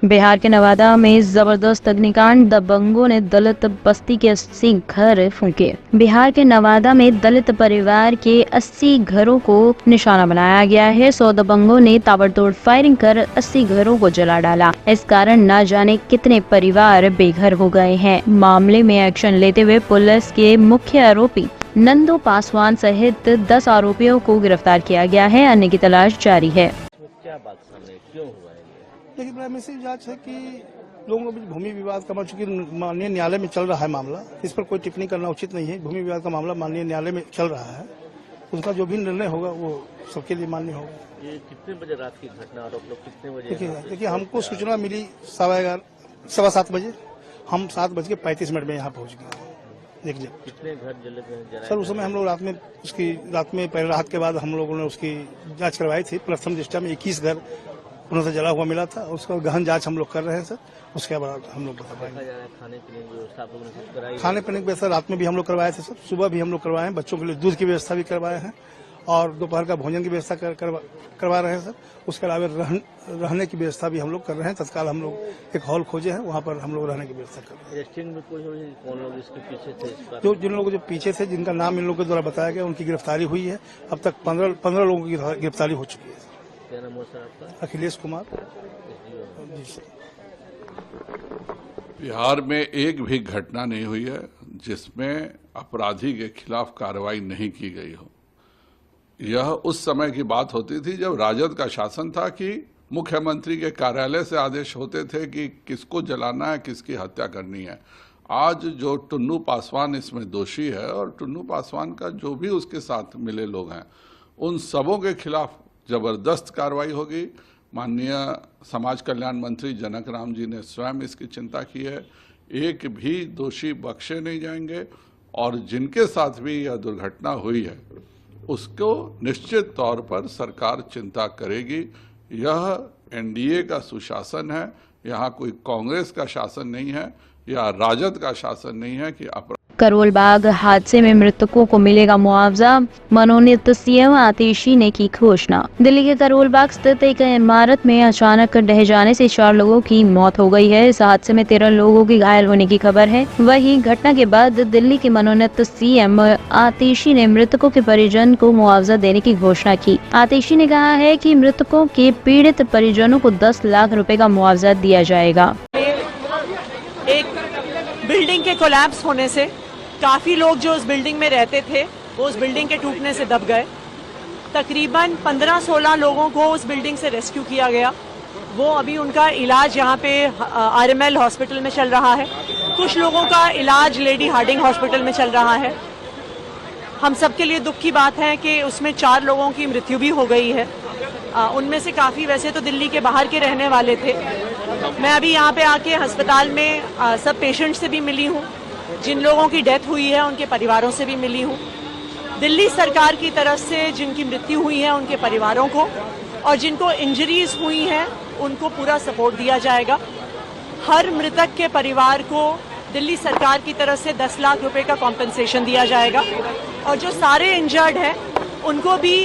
बिहार के नवादा में जबरदस्त अग्निकांड, दबंगों ने दलित बस्ती के 80 घर फूंके। बिहार के नवादा में दलित परिवार के 80 घरों को निशाना बनाया गया है। 100 दबंगों ने ताबड़तोड़ फायरिंग कर 80 घरों को जला डाला। इस कारण न जाने कितने परिवार बेघर हो गए हैं। मामले में एक्शन लेते हुए पुलिस के मुख्य आरोपी नंदू पासवान सहित 10 आरोपियों को गिरफ्तार किया गया है। अन्य की तलाश जारी है। क्या बात सामने क्यों हुआ है? देखिए, प्राइमरी जांच है कि लोगों के बीच भूमि विवाद का, चूंकि माननीय न्यायालय में चल रहा है मामला, इस पर कोई टिप्पणी करना उचित नहीं है। भूमि विवाद का मामला माननीय न्यायालय में चल रहा है, उसका जो भी निर्णय होगा वो सबके लिए मान्य होगा। ये कितने बजे रात की घटना और आप लोग कितने बजे? देखिए हमको सूचना मिली 7:15 बजे। हम 7:35 में यहाँ पहुँच गए। देखिए कितने घर जले थे सर? उस समय हम लोग रात में पहले रात के बाद हम लोगों ने उसकी जांच करवाई थी। प्रथम दृष्टया में 21 घर पूर्ण जला हुआ मिला था। उसका गहन जांच हम लोग कर रहे हैं सर। उसके बाद हम लोग बता पाएंगे। खाने पीने की व्यवस्था आप लोगों ने कुछ कराई? खाने पीने की व्यवस्था रात में भी हम लोग करवाए थे सर, सुबह भी हम लोग करवाए हैं। बच्चों के लिए दूध की व्यवस्था भी करवाए हैं और दोपहर का भोजन की व्यवस्था करवा रहे हैं सर। उसके अलावा रहने की व्यवस्था भी हम लोग कर रहे हैं। तत्काल हम लोग एक हॉल खोजे हैं, वहाँ पर हम लोग रहने की व्यवस्था कर रहे हैं। रेस्टिंग में कौन लोग इसके पीछे थे? जिन लोगों जो पीछे थे, जिनका नाम इन लोगों के द्वारा बताया गया, उनकी गिरफ्तारी हुई है। अब तक 15 लोगों की गिरफ्तारी हो चुकी है। क्या नाम है सर आपका? अखिलेश कुमार जी सर। बिहार में एक भी घटना नहीं हुई है जिसमें अपराधी के खिलाफ कार्रवाई नहीं की गई हो। यह उस समय की बात होती थी जब राजद का शासन था कि मुख्यमंत्री के कार्यालय से आदेश होते थे कि किसको जलाना है, किसकी हत्या करनी है। आज जो टुन्नू पासवान इसमें दोषी है और टुन्नू पासवान का जो भी उसके साथ मिले लोग हैं, उन सबों के खिलाफ जबरदस्त कार्रवाई होगी। माननीय समाज कल्याण मंत्री जनक राम जी ने स्वयं इसकी चिंता की है। एक भी दोषी बख्शे नहीं जाएंगे और जिनके साथ भी यह दुर्घटना हुई है उसको निश्चित तौर पर सरकार चिंता करेगी। यह एनडीए का सुशासन है, यहाँ कोई कांग्रेस का शासन नहीं है या राजद का शासन नहीं है कि करोल बाग हादसे में मृतकों को मिलेगा मुआवजा, मनोनीत सीएम आतिशी ने की घोषणा। दिल्ली के करोल बाग स्थित एक इमारत में अचानक ढह जाने से 4 लोगों की मौत हो गई है। इस हादसे में 13 लोगों की घायल होने की खबर है। वहीं घटना के बाद दिल्ली के मनोनीत सीएम आतिशी ने मृतकों के परिजन को मुआवजा देने की घोषणा की। आतिशी ने कहा है कि मृतकों के पीड़ित परिजनों को 10 लाख रुपए का मुआवजा दिया जाएगा। एक बिल्डिंग के कोलैप्स होने से काफ़ी लोग जो उस बिल्डिंग में रहते थे वो उस बिल्डिंग के टूटने से दब गए। तकरीबन 15-16 लोगों को उस बिल्डिंग से रेस्क्यू किया गया। वो अभी उनका इलाज यहाँ पे RML हॉस्पिटल में चल रहा है। कुछ लोगों का इलाज लेडी हार्डिंग हॉस्पिटल में चल रहा है। हम सबके लिए दुख की बात है कि उसमें 4 लोगों की मृत्यु भी हो गई है। उनमें से काफ़ी वैसे तो दिल्ली के बाहर के रहने वाले थे। मैं अभी यहाँ पे आके अस्पताल में सब पेशेंट से भी मिली हूँ। जिन लोगों की डेथ हुई है उनके परिवारों से भी मिली हूँ। दिल्ली सरकार की तरफ से जिनकी मृत्यु हुई है उनके परिवारों को और जिनको इंजरीज हुई हैं उनको पूरा सपोर्ट दिया जाएगा। हर मृतक के परिवार को दिल्ली सरकार की तरफ से 10 लाख रुपए का कॉम्पेंसेशन दिया जाएगा और जो सारे इंजर्ड हैं उनको भी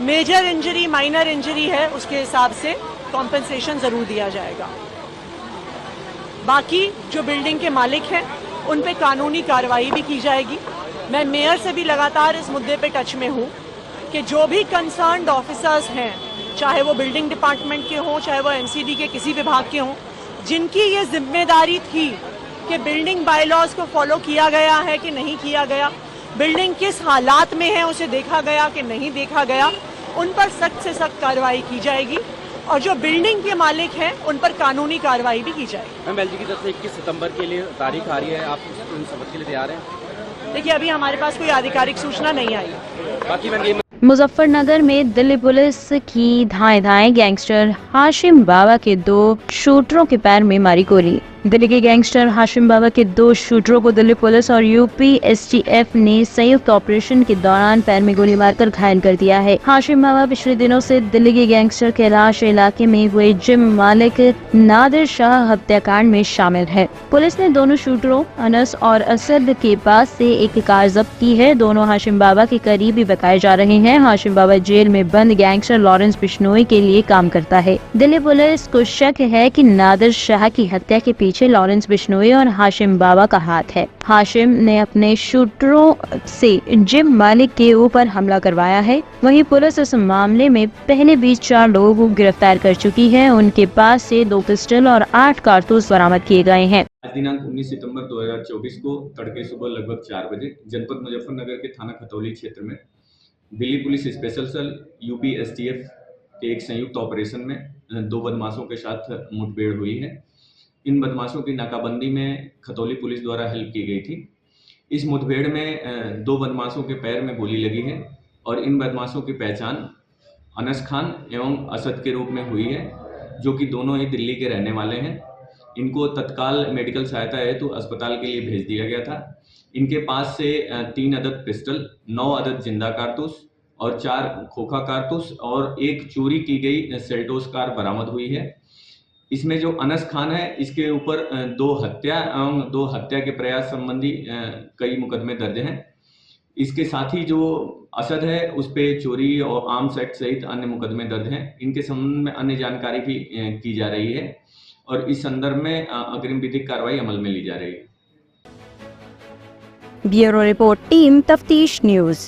मेजर इंजरी, माइनर इंजरी है उसके हिसाब से कॉम्पेंसेशन जरूर दिया जाएगा। बाकी जो बिल्डिंग के मालिक हैं उन पे कानूनी कार्रवाई भी की जाएगी। मैं मेयर से भी लगातार इस मुद्दे पे टच में हूँ कि जो भी कंसर्न्ड ऑफिसर्स हैं, चाहे वो बिल्डिंग डिपार्टमेंट के हों, चाहे वो MCD के किसी विभाग के हों, जिनकी ये जिम्मेदारी थी कि बिल्डिंग बायलॉज को फॉलो किया गया है कि नहीं किया गया, बिल्डिंग किस हालात में है उसे देखा गया कि नहीं देखा गया, उन पर सख्त से सख्त कार्रवाई की जाएगी और जो बिल्डिंग के मालिक हैं उन पर कानूनी कार्रवाई भी की जाएगी। मैम, LG की तरफ से 21 सितंबर के लिए तारीख आ रही है, आप उन शपथ के लिए तैयार हैं? देखिए, अभी हमारे पास कोई आधिकारिक सूचना नहीं आई। बाकी मैं मुजफ्फरनगर में दिल्ली पुलिस की धाएं गैंगस्टर हाशिम बाबा के 2 शूटरों के पैर में मारी गोली। दिल्ली के गैंगस्टर हाशिम बाबा के 2 शूटरों को दिल्ली पुलिस और यूपी एसटीएफ ने संयुक्त ऑपरेशन के दौरान पैर में गोली मारकर घायल कर दिया है। हाशिम बाबा पिछले दिनों से दिल्ली के गैंगस्टर कैलाश इलाके में हुए जिम मालिक नादिर शाह हत्याकांड में शामिल है। पुलिस ने दोनों शूटरों अनस और असद के पास से एक कार जब्त की है। दोनों हाशिम बाबा के करीबी बताए जा रहे हैं। हाशिम बाबा जेल में बंद गैंगस्टर लॉरेंस बिश्नोई के लिए काम करता है। दिल्ली पुलिस को शक है कि नादिर शाह की हत्या के पीछे लॉरेंस बिश्नोई और हाशिम बाबा का हाथ है। हाशिम ने अपने शूटरों से जिम मालिक के ऊपर हमला करवाया है। वहीं पुलिस इस मामले में पहले भी 4 लोगों को गिरफ्तार कर चुकी है। उनके पास से 2 पिस्टल और 8 कारतूस बरामद किए गए हैं। आज दिनांक 19 सितंबर 2024 को तड़के सुबह लगभग 4 बजे जनपद मुजफ्फरनगर के थाना खतौली क्षेत्र में Delhi police special cell UP STF के एक संयुक्त ऑपरेशन में 2 बदमाशों के साथ मुठभेड़ हुई है। इन बदमाशों की नाकाबंदी में खतौली पुलिस द्वारा हेल्प की गई थी। इस मुठभेड़ में 2 बदमाशों के पैर में गोली लगी है और इन बदमाशों की पहचान अनस खान एवं असद के रूप में हुई है, जो कि दोनों ही दिल्ली के रहने वाले हैं। इनको तत्काल मेडिकल सहायता हेतु अस्पताल के लिए भेज दिया गया था। इनके पास से 3 अदद पिस्टल, 9 अदद जिंदा कारतूस और 4 खोखा कारतूस और एक चोरी की गई सेल्टोस कार बरामद हुई है। इसमें जो अनस खान है, इसके ऊपर 2 हत्या एवं 2 हत्या के प्रयास संबंधी कई मुकदमे दर्ज हैं। इसके साथ ही जो असद है, उस पे चोरी और आर्म्स एक्ट सहित अन्य मुकदमे दर्ज हैं। इनके संबंध में अन्य जानकारी भी की जा रही है और इस संदर्भ में अग्रिम विधिक कार्रवाई अमल में ली जा रही है। ब्यूरो रिपोर्ट, टीम तफ्तीश न्यूज।